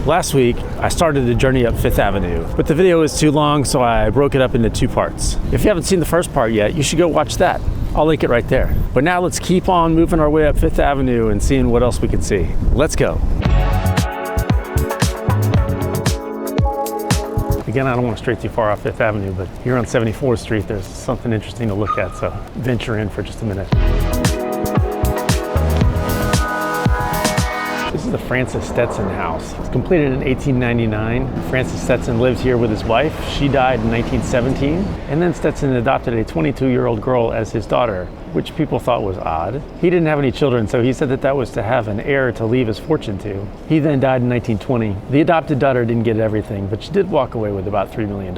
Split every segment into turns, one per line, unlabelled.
Last week, I started the journey up Fifth Avenue, but the video was too long, so I broke it up into two parts. If you haven't seen the first part yet, you should go watch that. I'll link it right there. But now let's keep on moving our way up Fifth Avenue and seeing what else we can see. Let's go. Again, I don't want to stray too far off Fifth Avenue, but here on 74th Street, there's something interesting to look at, so venture in for just a minute. This is the Francis Stetson house. It was completed in 1899. Francis Stetson lived here with his wife. She died in 1917. And then Stetson adopted a 22-year-old girl as his daughter, which people thought was odd. He didn't have any children, so he said that was to have an heir to leave his fortune to. He then died in 1920. The adopted daughter didn't get everything, but she did walk away with about $3 million.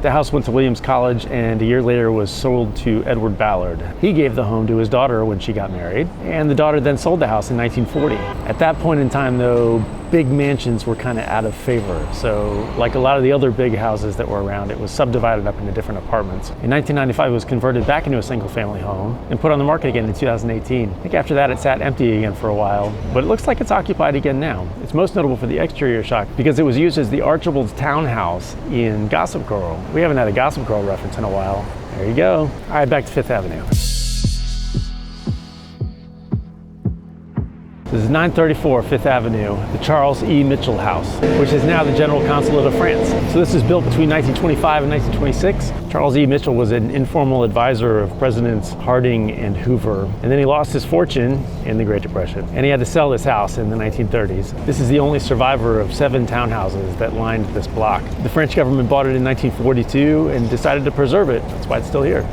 The house went to Williams College and a year later was sold to Edward Ballard. He gave the home to his daughter when she got married, and the daughter then sold the house in 1940. At that point in time, though, big mansions were kind of out of favor. So like a lot of the other big houses that were around, it was subdivided up into different apartments. In 1995, it was converted back into a single family home and put on the market again in 2018. I think after that, it sat empty again for a while, but it looks like it's occupied again now. It's most notable for the exterior shot because it was used as the Archibald's townhouse in Gossip Girl. We haven't had a Gossip Girl reference in a while. There you go. All right, back to Fifth Avenue. This is 934 Fifth Avenue, the Charles E. Mitchell House, which is now the General Consulate of France. So this was built between 1925 and 1926. Charles E. Mitchell was an informal advisor of Presidents Harding and Hoover, and then he lost his fortune in the Great Depression, and he had to sell this house in the 1930s. This is the only survivor of 7 townhouses that lined this block. The French government bought it in 1942 and decided to preserve it. That's why it's still here.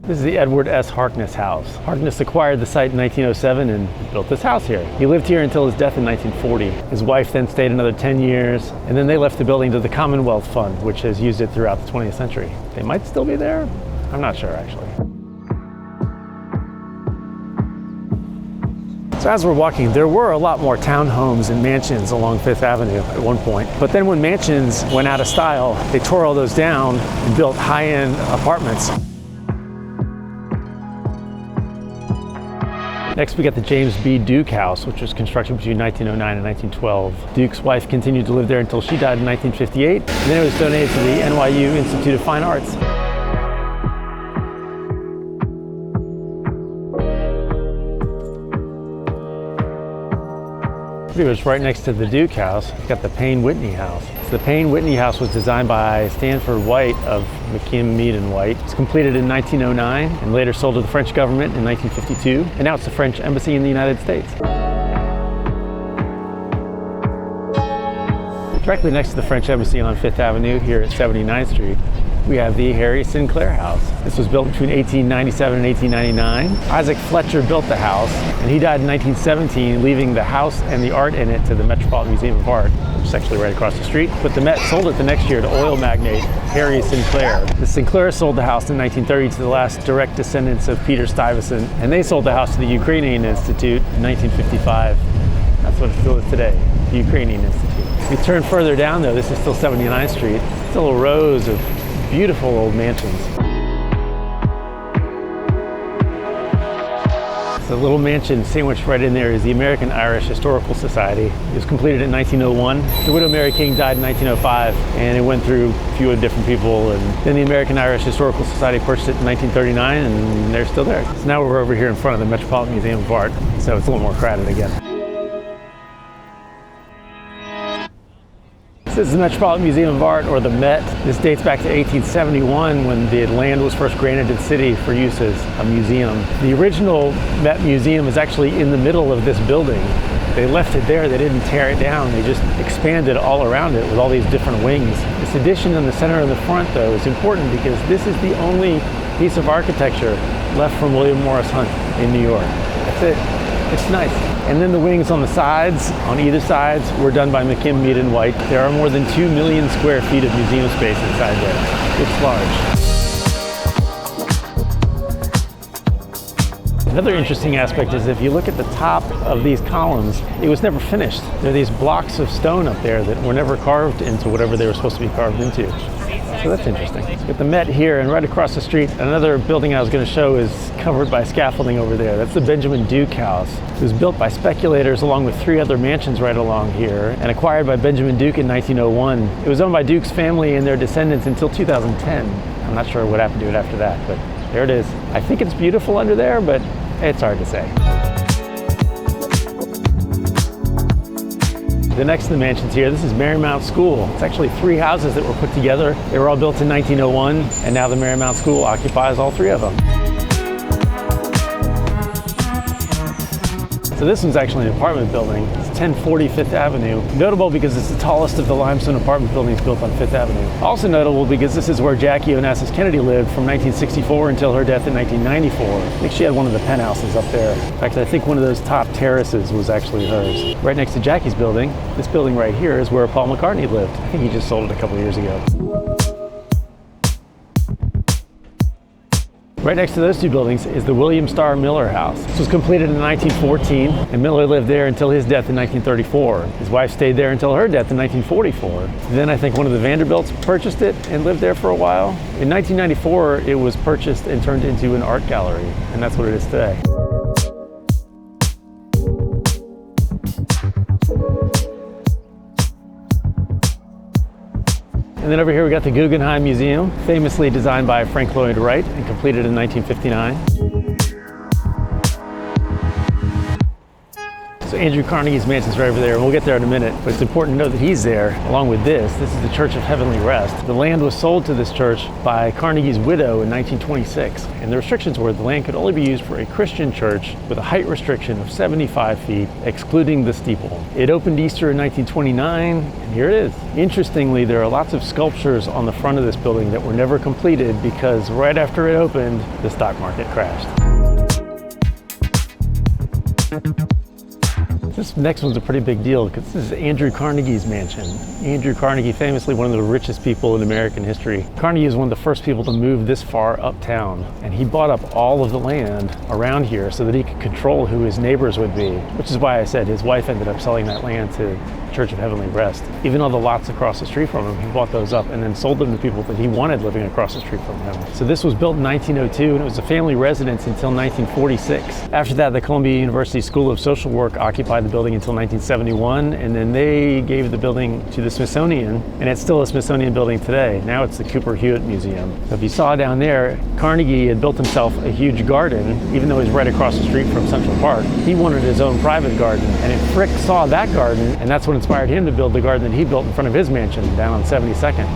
This is the Edward S. Harkness house. Harkness acquired the site in 1907 and built this house here. He lived here until his death in 1940. His wife then stayed another 10 years, and then they left the building to the Commonwealth Fund, which has used it throughout the 20th century. They might still be there? I'm not sure, actually. So as we're walking, there were a lot more townhomes and mansions along Fifth Avenue at one point. But then when mansions went out of style, they tore all those down and built high-end apartments. Next, we got the James B. Duke House, which was constructed between 1909 and 1912. Duke's wife continued to live there until she died in 1958, and then it was donated to the NYU Institute of Fine Arts. Pretty much right next to the Duke House, we've got the Payne Whitney House. The Payne Whitney House was designed by Stanford White of McKim, Mead & White. It was completed in 1909 and later sold to the French government in 1952, and now it's the French Embassy in the United States. Directly next to the French Embassy on Fifth Avenue here at 79th Street, we have the Harry Sinclair House. This was built between 1897 and 1899. Isaac Fletcher built the house, and he died in 1917, leaving the house and the art in it to the Metropolitan Museum of Art, which is actually right across the street. But the Met sold it the next year to oil magnate Harry Sinclair. The Sinclair sold the house in 1930 to the last direct descendants of Peter Stuyvesant, and they sold the house to the Ukrainian Institute in 1955. That's what it still is today, the Ukrainian Institute. If you turn further down, though, this is still 79th Street. Still rows of beautiful old mansions. The little mansion sandwiched right in there is the American Irish Historical Society. It was completed in 1901. The widow Mary King died in 1905, and it went through a few different people, and then the American Irish Historical Society purchased it in 1939, and they're still there. So now we're over here in front of the Metropolitan Museum of Art, so it's a little more crowded again. This is the Metropolitan Museum of Art, or the Met. This dates back to 1871 when the land was first granted to the city for use as a museum. The original Met Museum is actually in the middle of this building. They left it there, they didn't tear it down, they just expanded all around it with all these different wings. This addition in the center and the front, though, is important because this is the only piece of architecture left from William Morris Hunt in New York. That's it. It's nice. And then the wings on the sides, on either sides, were done by McKim, Mead & White. There are more than 2 million square feet of museum space inside there. It's large. Another interesting aspect is if you look at the top of these columns, it was never finished. There are these blocks of stone up there that were never carved into whatever they were supposed to be carved into. So that's interesting. Let's get the Met here, and right across the street, another building I was going to show is covered by scaffolding over there. That's the Benjamin Duke House. It was built by speculators along with 3 other mansions right along here and acquired by Benjamin Duke in 1901. It was owned by Duke's family and their descendants until 2010. I'm not sure what happened to it after that, but there it is. I think it's beautiful under there, but it's hard to say. The next of the mansions here, this is Marymount School. It's actually 3 houses that were put together. They were all built in 1901, and now the Marymount School occupies all 3 of them. So this one's actually an apartment building. It's 1040 Fifth Avenue. Notable because it's the tallest of the limestone apartment buildings built on Fifth Avenue. Also notable because this is where Jackie Onassis Kennedy lived from 1964 until her death in 1994. I think she had one of the penthouses up there. In fact, I think one of those top terraces was actually hers. Right next to Jackie's building, this building right here is where Paul McCartney lived. I think he just sold it a couple of years ago. Right next to those 2 buildings is the William Starr Miller House. This was completed in 1914, and Miller lived there until his death in 1934. His wife stayed there until her death in 1944. Then I think one of the Vanderbilts purchased it and lived there for a while. In 1994, it was purchased and turned into an art gallery, and that's what it is today. And then over here we got the Guggenheim Museum, famously designed by Frank Lloyd Wright and completed in 1959. So Andrew Carnegie's mansion's right over there, and we'll get there in a minute, but it's important to know that he's there along with this. This is the Church of Heavenly Rest. The land was sold to this church by Carnegie's widow in 1926, and the restrictions were the land could only be used for a Christian church with a height restriction of 75 feet, excluding the steeple. It opened Easter in 1929, and here it is. Interestingly, there are lots of sculptures on the front of this building that were never completed because right after it opened, the stock market crashed. This next one's a pretty big deal because this is Andrew Carnegie's mansion. Andrew Carnegie, famously one of the richest people in American history. Carnegie was one of the first people to move this far uptown, and he bought up all of the land around here so that he could control who his neighbors would be, which is why I said his wife ended up selling that land to Church of Heavenly Rest. Even though the lots across the street from him, he bought those up and then sold them to people that he wanted living across the street from him. So this was built in 1902, and it was a family residence until 1946. After that, the Columbia University School of Social Work occupied the building until 1971, and then they gave the building to the Smithsonian, and it's still a Smithsonian building today. Now it's the Cooper Hewitt Museum. So if you saw down there, Carnegie had built himself a huge garden, even though he's right across the street from Central Park. He wanted his own private garden, and Frick saw that garden, and that's what inspired him to build the garden that he built in front of his mansion down on 72nd.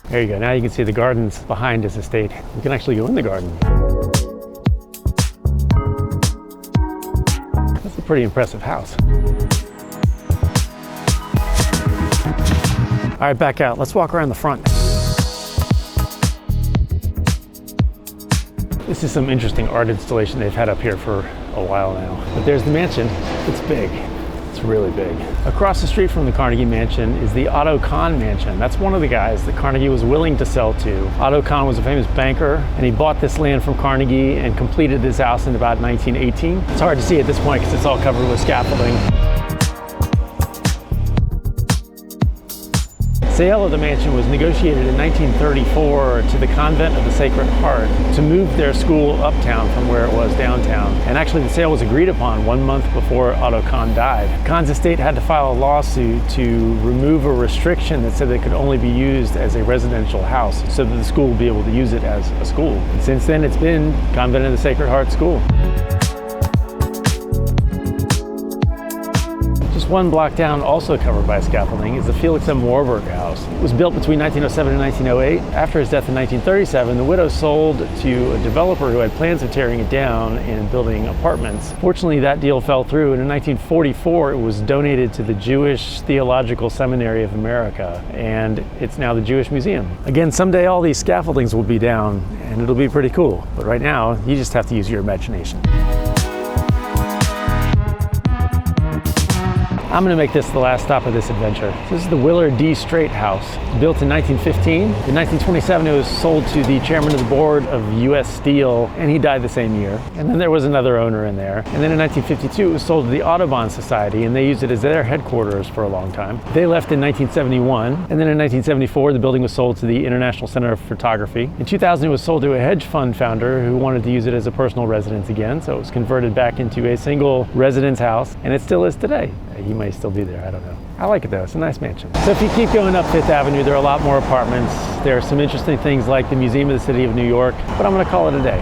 There you go. Now you can see the gardens behind his estate. You can actually go in the garden. That's a pretty impressive house. All right, back out. Let's walk around the front. This is some interesting art installation they've had up here for a while now. But there's the mansion. It's big. It's really big. Across the street from the Carnegie mansion is the Otto Kahn mansion. That's one of the guys that Carnegie was willing to sell to. Otto Kahn was a famous banker, and he bought this land from Carnegie and completed this house in about 1918. It's hard to see at this point because it's all covered with scaffolding. Sale of the mansion was negotiated in 1934 to the Convent of the Sacred Heart to move their school uptown from where it was downtown. And actually the sale was agreed upon 1 month before Otto Kahn died. Kahn's estate had to file a lawsuit to remove a restriction that said it could only be used as a residential house so that the school would be able to use it as a school. And since then it's been Convent of the Sacred Heart School. One block down, also covered by scaffolding, is the Felix and Warburg house. It was built between 1907 and 1908. After his death in 1937, the widow sold to a developer who had plans of tearing it down and building apartments. Fortunately, that deal fell through, and in 1944, it was donated to the Jewish Theological Seminary of America, and it's now the Jewish Museum. Again, someday all these scaffoldings will be down, and it'll be pretty cool. But right now, you just have to use your imagination. I'm gonna make this the last stop of this adventure. So this is the Willard D. Straight House, built in 1915. In 1927, it was sold to the chairman of the board of U.S. Steel, and he died the same year. And then there was another owner in there. And then in 1952, it was sold to the Audubon Society, and they used it as their headquarters for a long time. They left in 1971, and then in 1974, the building was sold to the International Center of Photography. In 2000, it was sold to a hedge fund founder who wanted to use it as a personal residence again, so it was converted back into a single residence house, and it still is today. He may still be there, I don't know. I like it though, it's a nice mansion. So if you keep going up Fifth Avenue, there are a lot more apartments. There are some interesting things like the Museum of the City of New York, but I'm gonna call it a day.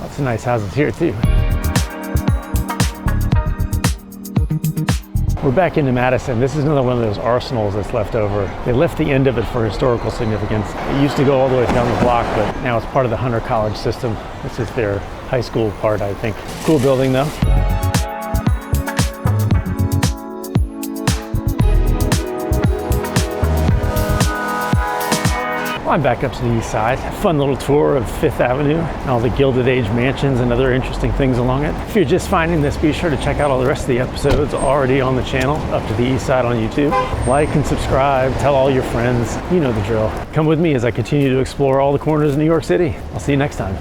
Lots of nice houses here too. We're back into Madison. This is another one of those arsenals that's left over. They left the end of it for historical significance. It used to go all the way down the block, but now it's part of the Hunter College system. This is their high school part, I think. Cool building though. Well, I'm back up to the east side. Fun little tour of Fifth Avenue and all the Gilded Age mansions and other interesting things along it. If you're just finding this, be sure to check out all the rest of the episodes already on the channel, up to the east side on YouTube. Like and subscribe, tell all your friends, you know the drill. Come with me as I continue to explore all the corners of New York City. I'll see you next time.